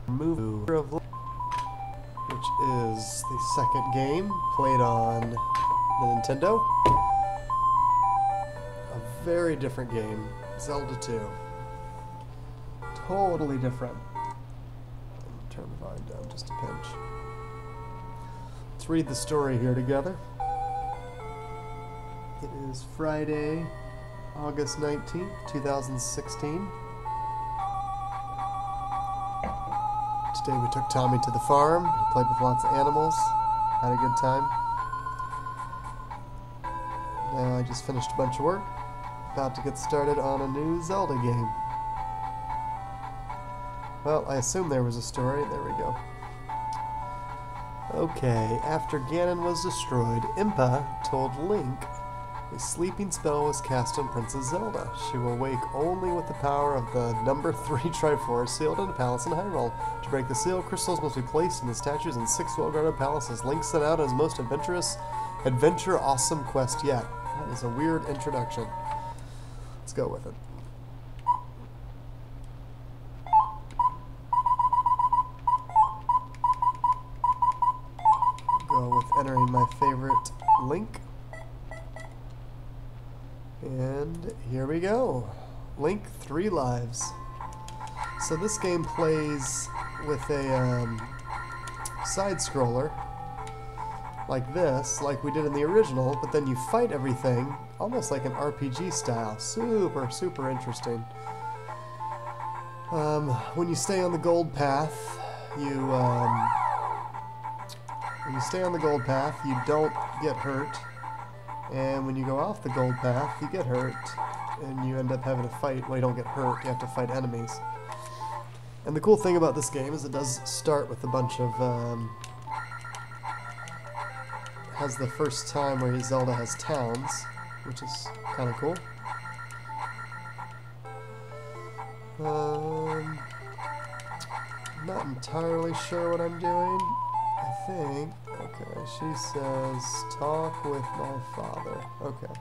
Mover of Light, which is the second game played on the Nintendo. A very different game, Zelda 2. Totally different. Turn the volume down just a pinch. Let's read the story here together. It is Friday, August 19th, 2016. Today we took Tommy to the farm, he played with lots of animals, had a good time. Now I just finished a bunch of work, about to get started on a new Zelda game. Well, I assume there was a story, there we go. Okay, after Ganon was destroyed, Impa told Link a sleeping spell was cast on Princess Zelda. She will wake only with the power of the number 3 Triforce sealed in a palace in Hyrule. To break the seal, crystals must be placed in the statues in 6 well-guarded palaces. Link set out on his most adventure-awesome quest yet. That is a weird introduction. Let's go with it. Go with entering my favorite Link. And here we go. Link 3 lives. So this game plays with a side-scroller like this, like we did in the original, but then you fight everything almost like an RPG style. Super, super interesting. When you stay on the gold path, you don't get hurt. And when you go off the gold path, you get hurt, and you end up having to fight. Well, you don't get hurt, you have to fight enemies. And the cool thing about this game is it does start with a bunch of, has the first time where Zelda has towns, which is kind of cool. Not entirely sure what I'm doing. I think, okay, she says, talk with my father. Okay.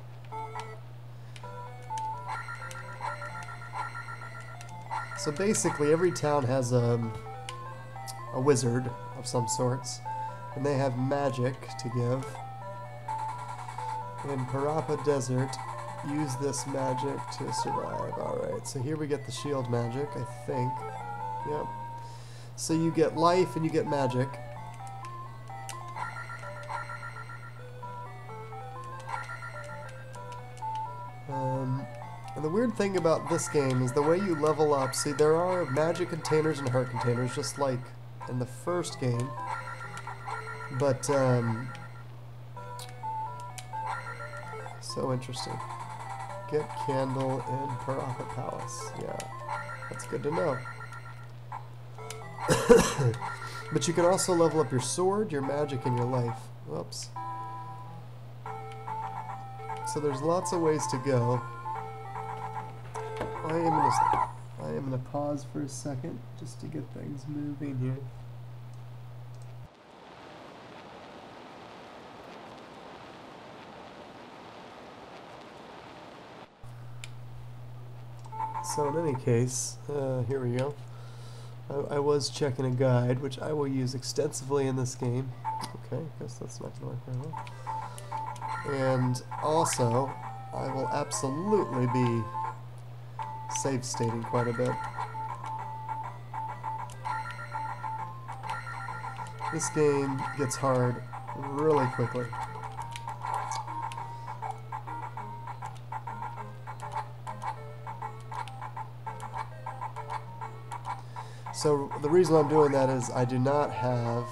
So basically every town has a wizard of some sorts, and they have magic to give. In Parappa Desert, use this magic to survive. Alright, so here we get the shield magic, I think. Yep. So you get life and you get magic. And the weird thing about this game is the way you level up. See, there are magic containers and heart containers, just like in the first game. But, so interesting. Get candle in Parappa Palace. Yeah, that's good to know. But you can also level up your sword, your magic, and your life. Whoops. So there's lots of ways to go. I am gonna pause for a second just to get things moving here. So in any case, here we go. I was checking a guide, which I will use extensively in this game. Okay, guess that's not gonna work very well. And also, I will absolutely be save stating quite a bit. This game gets hard really quickly. So the reason I'm doing that is I do not have...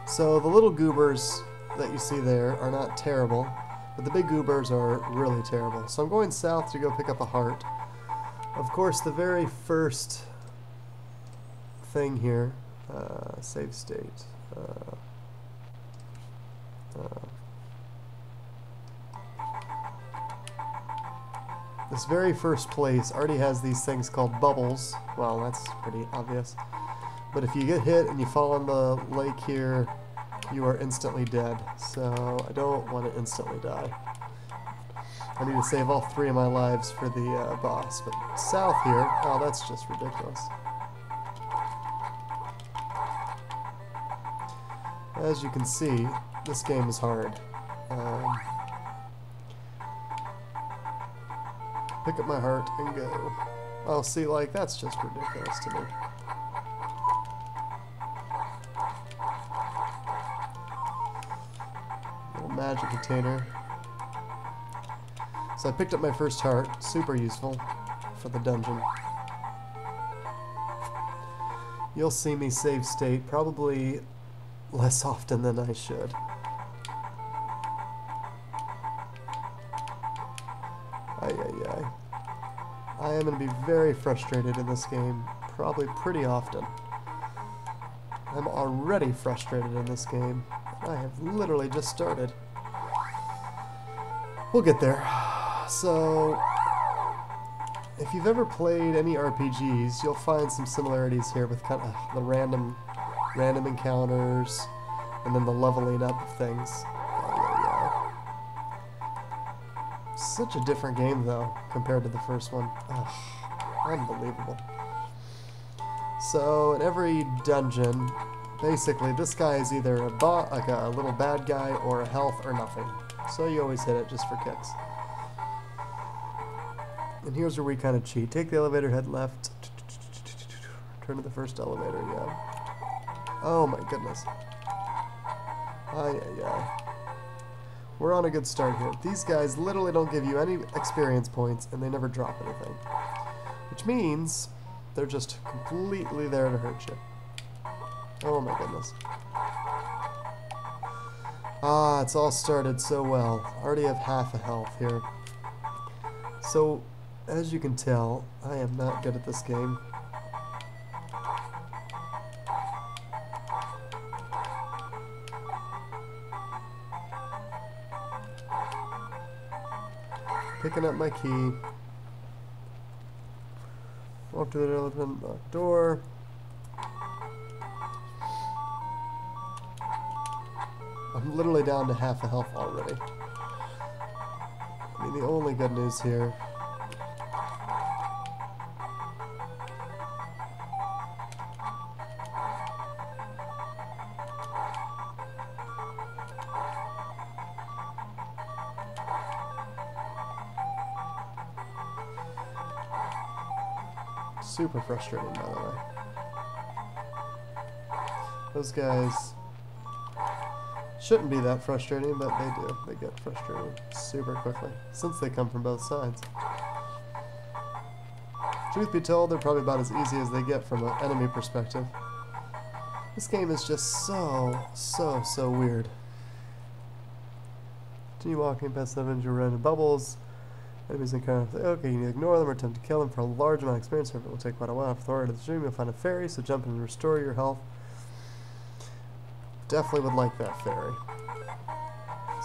So the little goobers that you see there are not terrible, but the big goobers are really terrible. So I'm going south to go pick up a heart. Of course, the very first thing here, save state. This very first place already has these things called bubbles. Well, that's pretty obvious. But if you get hit and you fall in the lake here, you are instantly dead. So I don't want to instantly die. I need to save all 3 of my lives for the boss. But south here, oh, that's just ridiculous. As you can see, this game is hard. Pick up my heart and go. Oh, see, like, that's just ridiculous to me. Little magic container. So I picked up my first heart. Super useful for the dungeon. You'll see me save state probably less often than I should. I am going to be very frustrated in this game, probably pretty often. I'm already frustrated in this game. I have literally just started. We'll get there. So, if you've ever played any RPGs, you'll find some similarities here with kind of the random encounters, and then the leveling up of things. Such a different game, though, compared to the first one. Ugh, unbelievable. So, in every dungeon, basically, this guy is either a little bad guy or a health or nothing. So you always hit it just for kicks. And here's where we kind of cheat. Take the elevator, head left. Turn to the first elevator, yeah. Oh my goodness. We're on a good start here. These guys literally don't give you any experience points, and they never drop anything. Which means they're just completely there to hurt you. Oh my goodness. Ah, it's all started so well. Already have half a health here. So, as you can tell, I am not good at this game. Picking up my key. Walk to the elephant, locked door. I'm literally down to half a health already. I mean, the only good news here super frustrating, by the way. Those guys shouldn't be that frustrating, but they do. They get frustrated super quickly, since they come from both sides. Truth be told, they're probably about as easy as they get from an enemy perspective. This game is just so weird. Continue walking past Adeventure, run into bubbles. Enemies encounter. Okay, you need to ignore them or attempt to kill them for a large amount of experience. It will take quite a while. Before to the stream, you'll find a fairy, so jump in and restore your health. Definitely would like that fairy.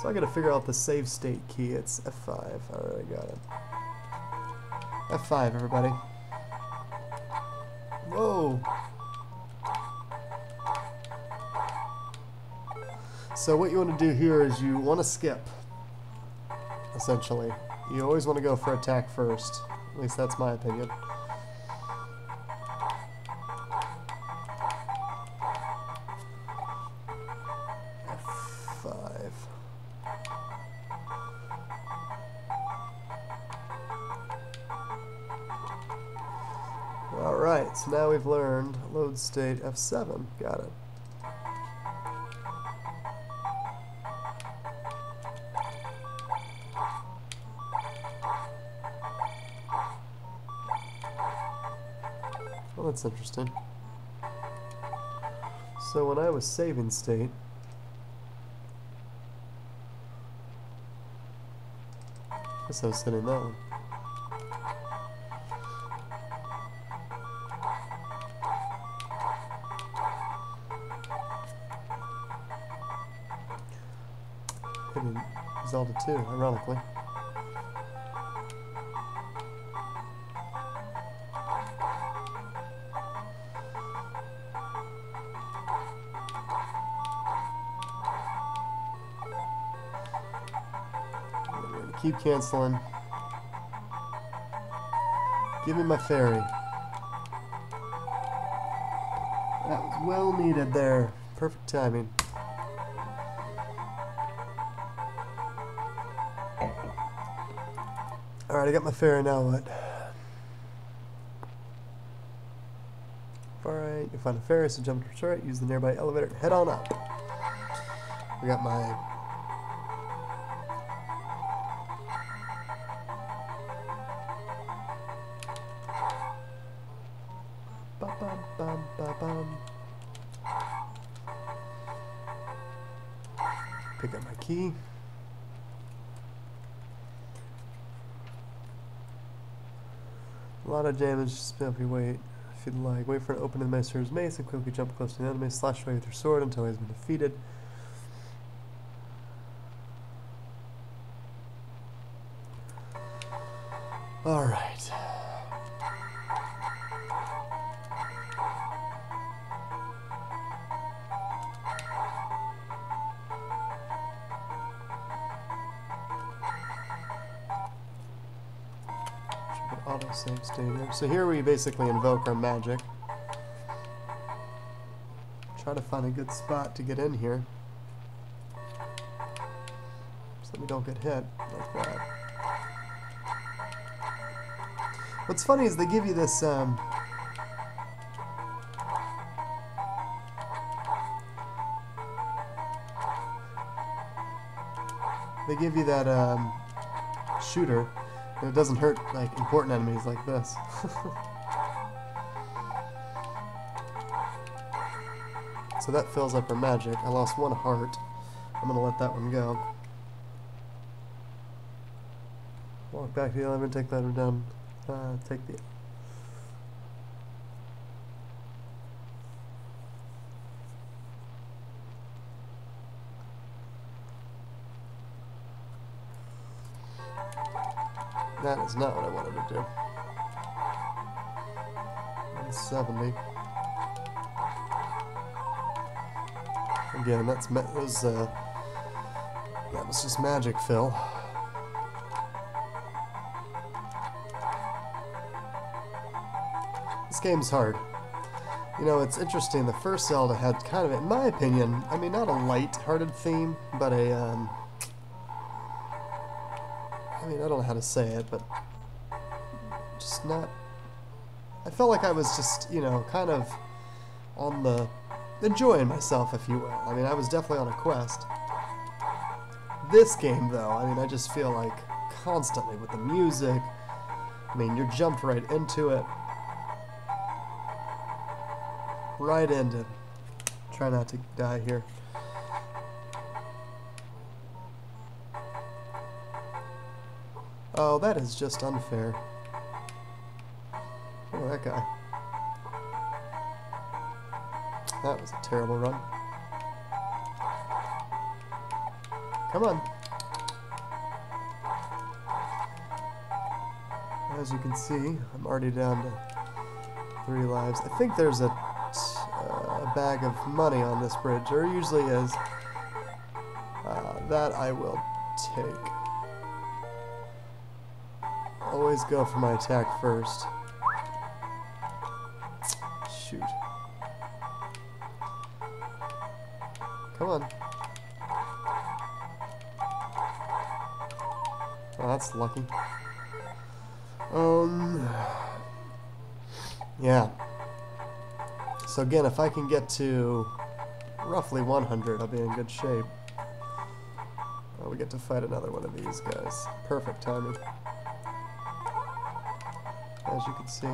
So I gotta figure out the save state key. It's F5. Alright, I got it. F5, everybody. Whoa! So what you want to do here is you want to skip, essentially. You always want to go for attack first. At least that's my opinion. F5. Alright, so now we've learned load state F7. Got it. Well, that's interesting. So when I was saving state, I guess I was setting that one. Hitting Zelda 2, ironically. Keep canceling. Give me my fairy. That was well needed there. Perfect timing. Alright, I got my fairy, now what? Alright, you find a ferry, so jump to the shore, use the nearby elevator, and head on up. We got my... Ba-bum-bum-ba-bum. Pick up my key. A lot of damage, just simply wait. If you'd like, wait for an opening in the Master's mace and quickly jump close to the enemy, slash away with your sword until he has been defeated. Alright. Autosave stay there. So here we basically invoke our magic. Try to find a good spot to get in here, so that we don't get hit like that. What's funny is they give you this they give you that shooter, and it doesn't hurt like important enemies like this. So that fills up our magic. I lost one heart. I'm gonna let that one go. Walk back to the elevator, take that down. Take the... That is not what I wanted to do. 170. Again, that was just magic fill. This game's hard. You know, it's interesting. The first Zelda had kind of, in my opinion, I mean, not a light-hearted theme, but a, I mean, I don't know how to say it, but just not... I felt like I was just, you know, kind of on the... enjoying myself, if you will. I mean, I was definitely on a quest. This game, though, I mean, I just feel like constantly with the music. I mean, you're jumped right into it. Right into it. Try not to die here. Oh, that is just unfair. Look at that guy. That was a terrible run. Come on. As you can see, I'm already down to 3 lives. I think there's a bag of money on this bridge. There usually is. That I will take. Always go for my attack first. Shoot. Come on. Oh, that's lucky. Yeah. So again, if I can get to roughly 100, I'll be in good shape. Oh, we get to fight another one of these guys. Perfect timing. As you can see.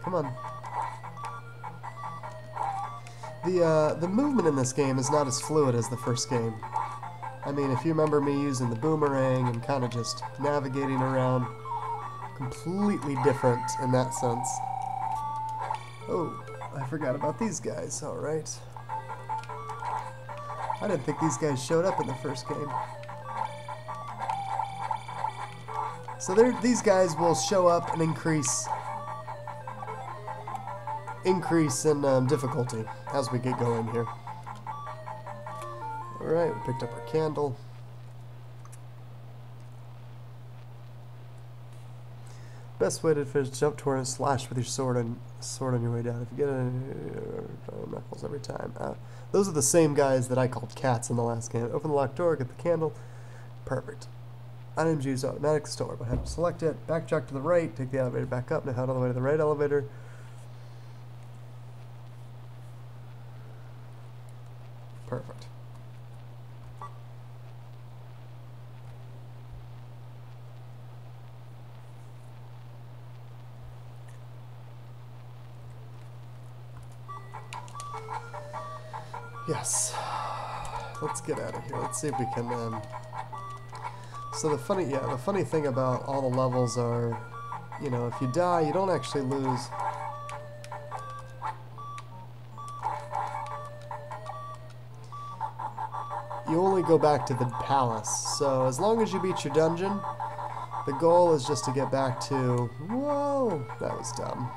Come on. The movement in this game is not as fluid as the first game. I mean, if you remember me using the boomerang and kind of just navigating around, completely different in that sense. Oh, I forgot about these guys. Alright. I didn't think these guys showed up in the first game. So these guys will show up and increase in difficulty as we get going here. Alright, we picked up our candle. Best way to finish, jump toward and slash with your sword on your way down. If you get knuckles every time. Those are the same guys that I called cats in the last game. Open the locked door, get the candle. Perfect. Items use automatic store, but have to select it, backtrack to the right, take the elevator back up, now head all the way to the right elevator. Perfect. Yes. Let's get out of here. Let's see if we can, so the funny thing about all the levels are, you know, if you die, you don't actually lose. You only go back to the palace. So as long as you beat your dungeon, the goal is just to get back to... Whoa! That was dumb.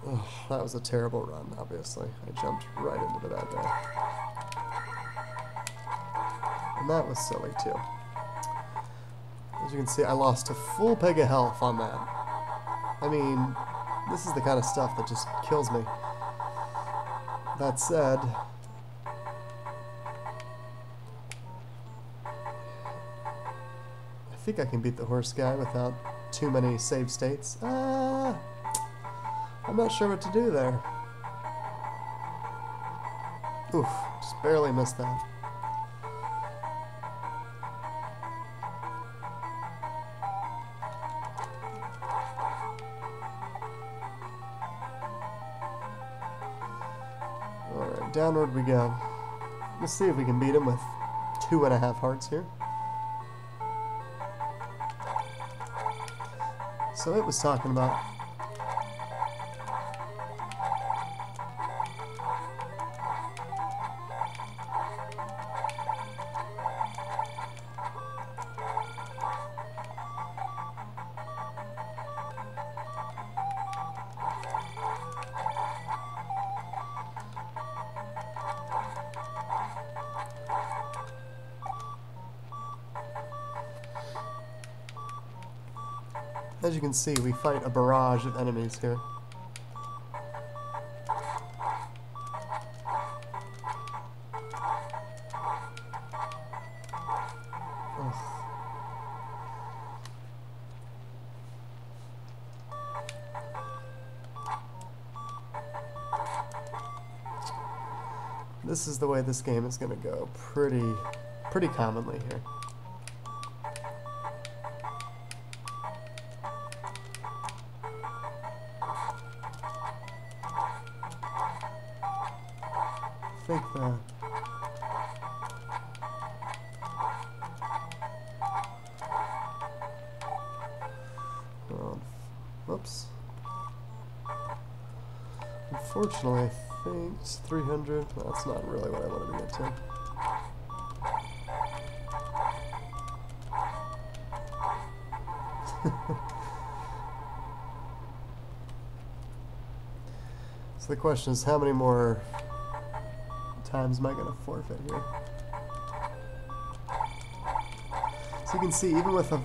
Ugh, that was a terrible run, obviously. I jumped right into the bad guy. And that was silly, too. As you can see, I lost a full peg of health on that. I mean, this is the kind of stuff that just kills me. That said... I think I can beat the horse guy without too many save states. I'm not sure what to do there. Oof, just barely missed that. Alright, downward we go. Let's see if we can beat him with 2.5 hearts here. So it was talking about as you can see, we fight a barrage of enemies here. Ugh. This is the way this game is going to go pretty commonly here. I think that whoops. Unfortunately, I think it's 300. Well, that's not really what I wanted to get to. So the question is, how many more times am I going to forfeit here? So you can see, even with a...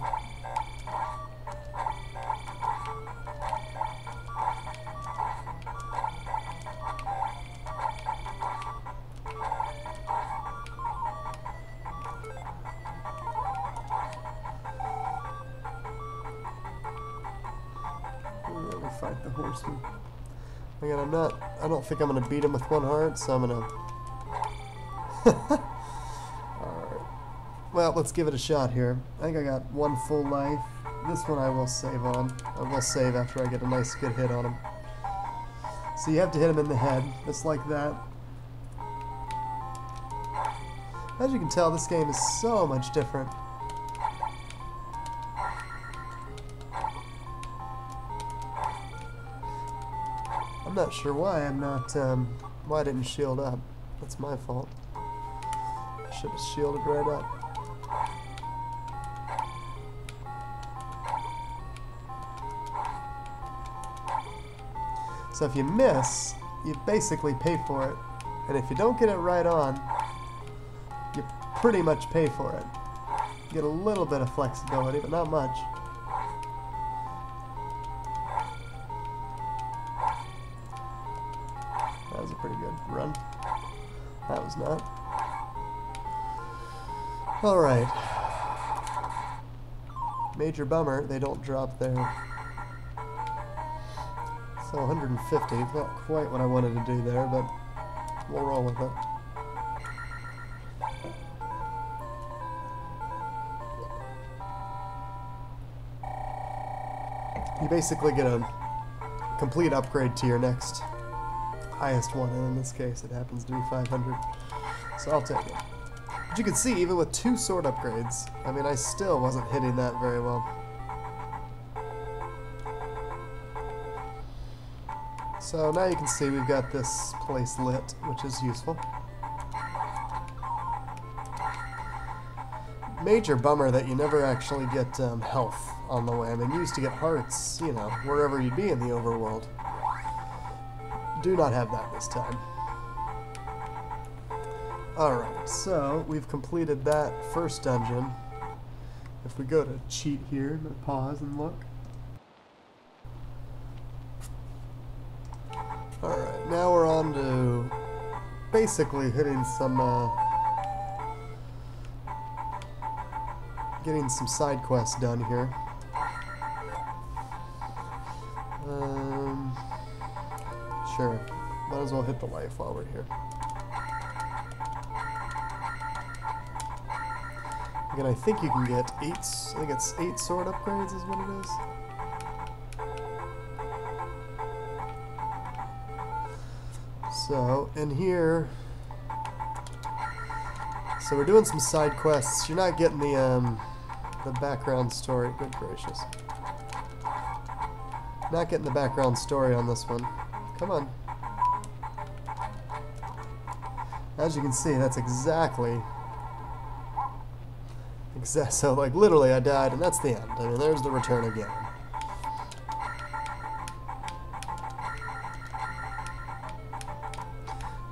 Really fight the horseman. Again, I don't think I'm going to beat him with 1 heart, so I'm going to... Alright. Well, let's give it a shot here. I think I got 1 full life. This one I will save on. I will save after I get a nice good hit on him. So you have to hit him in the head, just like that. As you can tell, this game is so much different. I'm not sure why I'm not, why I didn't shield up. That's my fault. I should have shielded right up. So if you miss, you basically pay for it. And if you don't get it right on, you pretty much pay for it. You get a little bit of flexibility, but not much. That was a pretty good run. That was not. Alright. Major bummer, they don't drop their... So 150, not quite what I wanted to do there, but we'll roll with it. You basically get a complete upgrade to your next highest one, and in this case it happens to be 500, so I'll take it. But you can see, even with 2 sword upgrades, I mean, I still wasn't hitting that very well. So now you can see we've got this place lit, which is useful. Major bummer that you never actually get health on the way. I mean, you used to get hearts, you know, wherever you'd be in the overworld. Do not have that this time. Alright, so we've completed that first dungeon. If we go to cheat here, pause and look. Alright, now we're on to basically hitting some, getting some side quests done here. Sure, might as well hit the life while we're here. Again, I think you can get 8, I think it's 8 sword upgrades is what it is. So, in here, so we're doing some side quests. You're not getting the background story. Good gracious. Not getting the background story on this one. Come on. As you can see, that's exactly... So, like, literally I died, and that's the end. I mean, there's the return again.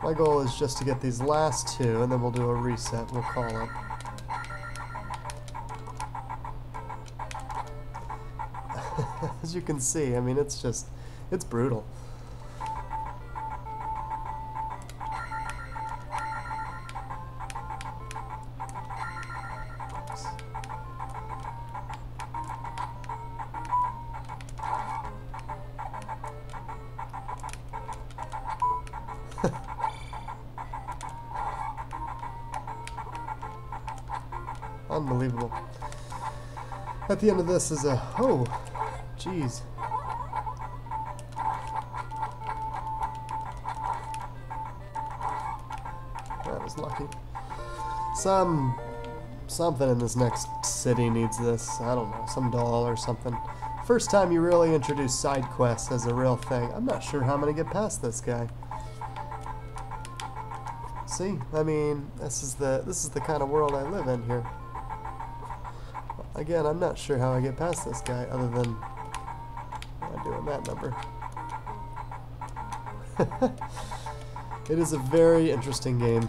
My goal is just to get these last 2, and then we'll do a reset. We'll call it. As you can see, I mean, it's just... it's brutal. Unbelievable. At the end of this is a... oh, jeez. That was lucky. Something in this next city needs this. I don't know, some doll or something. First time you really introduce side quests as a real thing. I'm not sure how I'm gonna get past this guy. See, I mean, this is the kind of world I live in here. Again, I'm not sure how I get past this guy other than doing that number. It is a very interesting game.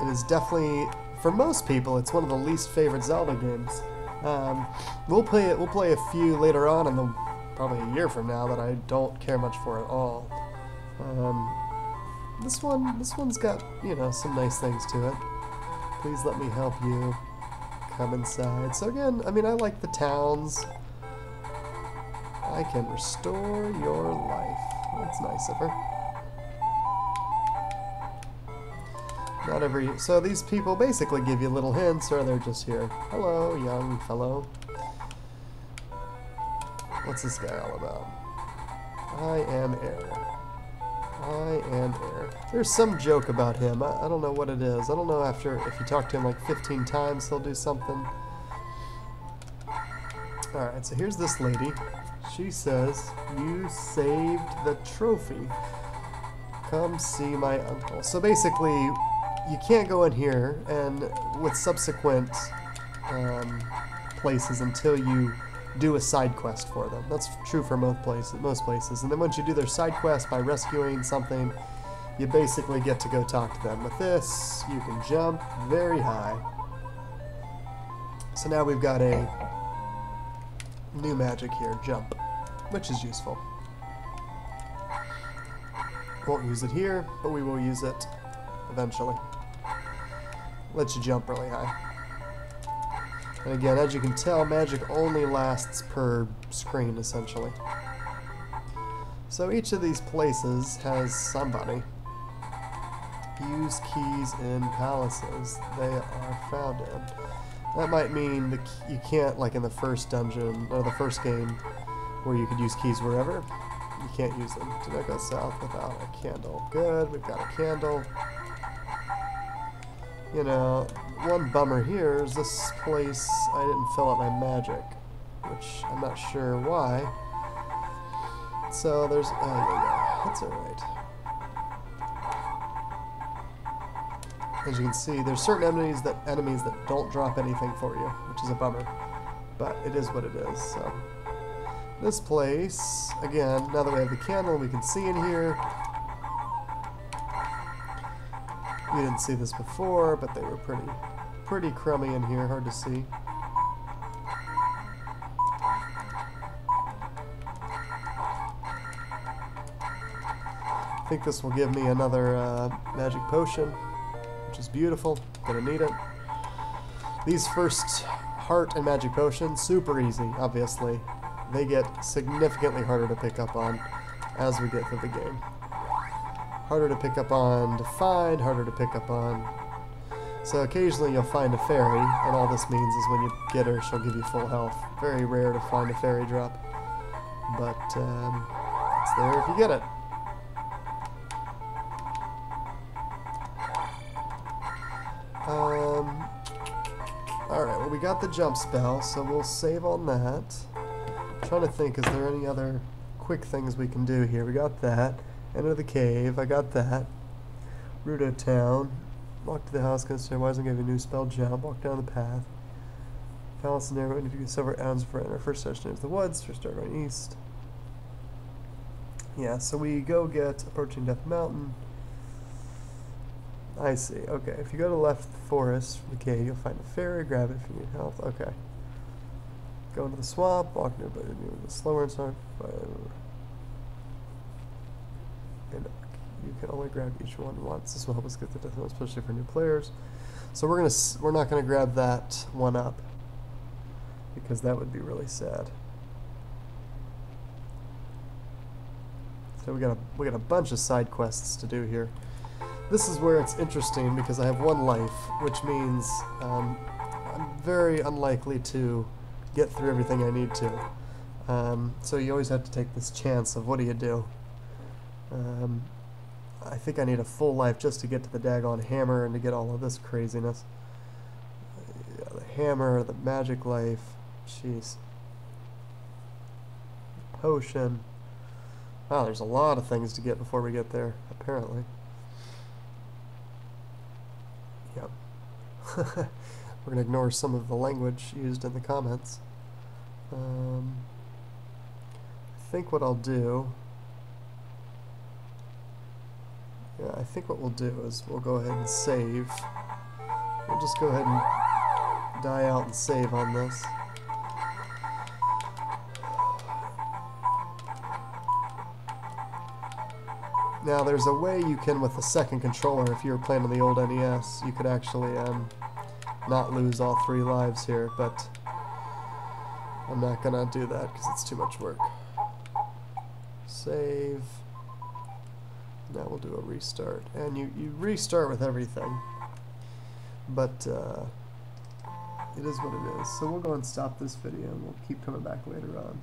It is definitely, for most people, it's one of the least favorite Zelda games. We'll play a few later on, in probably a year from now, that I don't care much for at all. This one's got, you know, some nice things to it. Please let me help you. Come inside. So again, I mean, I like the towns. I can restore your life. That's nice of her. Not every... so these people basically give you little hints, or they're just here. Hello, young fellow. What's this guy all about? I am heir. I am heir. There's some joke about him. I don't know what it is. I don't know if you talk to him like 15 times, he'll do something. Alright, so here's this lady. She says, you saved the trophy. Come see my uncle. So basically, you can't go in here and with subsequent places until you do a side quest for them. That's true for most places. And then once you do their side quest by rescuing something, you basically get to go talk to them. With this, you can jump very high. So now we've got a new magic here, jump, which is useful. Won't use it here, but we will use it eventually. Lets you jump really high. And again, as you can tell, magic only lasts per screen, essentially. So each of these places has somebody. Use keys in palaces they are found in. That might mean you can't, like in the first dungeon, or the first game, where you could use keys wherever. You can't use them. Do not go south without a candle. Good, we've got a candle. You know, one bummer here is this place, I didn't fill out my magic, which I'm not sure why. So there's, yeah, that's alright. As you can see, there's certain enemies that don't drop anything for you, which is a bummer. But it is what it is, so. This place, again, now that we have the candle, we can see in here. We didn't see this before, but they were pretty crummy in here, hard to see. I think this will give me another magic potion, which is beautiful. Gonna need it. These first heart and magic potions, super easy, obviously. They get significantly harder to pick up on as we get through the game. Harder to pick up on to find, harder to pick up on. So occasionally you'll find a fairy, and all this means is when you get her, she'll give you full health. Very rare to find a fairy drop, but it's there if you get it. Alright, well we got the jump spell, so we'll save on that. I'm trying to think, is there any other quick things we can do here? We got that. Enter the cave, I got that. Rudo Town. Walk to the house, consider why doesn't give you a new spell jump. Walk down the path. Palace and neighborhood, if you get several ends for enter. First session is the woods, first start going east. Yeah, so we go get approaching Death Mountain. I see, okay. If you go to left forest from the cave, you'll find a fairy, grab it if you need health. Okay. Go into the swamp, walk nearby the slower and start. And you can only grab each one once. This will help us get the death note, especially for new players. So we're not gonna grab that one up because that would be really sad. So we got a bunch of side quests to do here. This is where it's interesting because I have one life, which means I'm very unlikely to get through everything I need to. So you always have to take this chance of what do you do. I think I need a full life just to get to the daggone hammer and to get all of this craziness. Yeah, the hammer, the magic life, jeez. Potion. Wow, there's a lot of things to get before we get there, apparently. Yep. We're going to ignore some of the language used in the comments. I think what I'll do... Yeah, I think what we'll do is we'll go ahead and save. We'll just go ahead and die out and save on this. Now there's a way you can, with the second controller, if you were playing on the old NES, you could actually not lose all 3 lives here, but I'm not gonna do that because it's too much work. Save. Now we'll do a restart. And you restart with everything. But it is what it is. So we'll go and stop this video and we'll keep coming back later on.